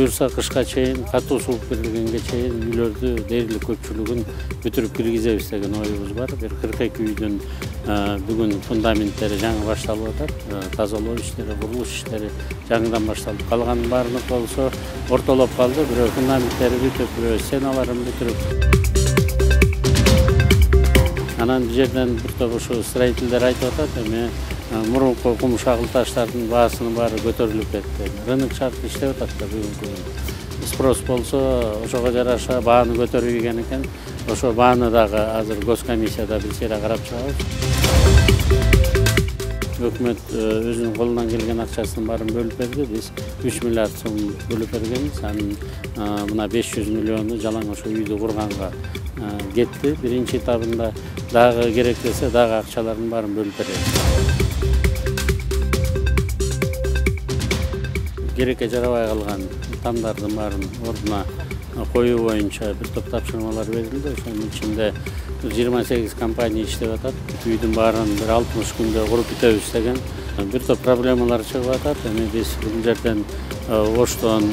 буюрса кышка чейин, катуу суук киргенге чейин үйлөрдү дээрлик көпчүлүгүн бүтүрүп киргизебиз деген оюбуз бар. Бир 42 үйдүн бүгүн фундаменттери жаңы башталып атат. Тазалоо иштери, курулуш иштери жаңыдан башталып, калганын баарыныкы болсо ортолоп калды. Бирөө фундаменттери бүтүп, бирөө стеналарын бүтүрүп. Анан бул жерден бир топ ушу строительдер айтып атат, эми мурунку кум шагыл таштардын баасынын баары көтөрүлүп кетти. Рынок шарты иштеп атат да бүгүнкү күндө. Спрос болсо ошого жараша бааны көтөрбөгөн экен. Ошо бааны дагы азыр госкомиссияда билсере карап чыгабыз. Өкмөт өзүнүн колунан келген акчасынын баарын бөлүп берди. Биз 3 миллиард сом бөлүп бергенбиз. Анын мына 500 миллиону жалаң ошо үйдү курганга кетти. Биринчи этабында дагы керек десе дагы акчалардын баарын бөлүп беребиз. Керекке жарабай калган тамдардын баарын ордуна коюу боюнча бир топ тапшырмалар берилди. Ошонун ичинде 28 компания иштеп атат. Үйдүн баарын бир 60 күндө куруп бүтөбүз деген бир топ проблемалар чыгып атат. Эми биз бул жерден Оштон,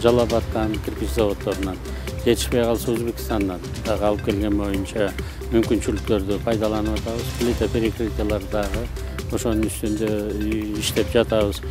Жалал Абадтан, кирпич заводдорунан жетишпей калса Өзбекстандан дагы алып келген боюнча мүмкүнчүлүктөрдү пайдаланып атабыз. Плита перекрытиялар дагы ошонун үстүндө иштеп жатабыз.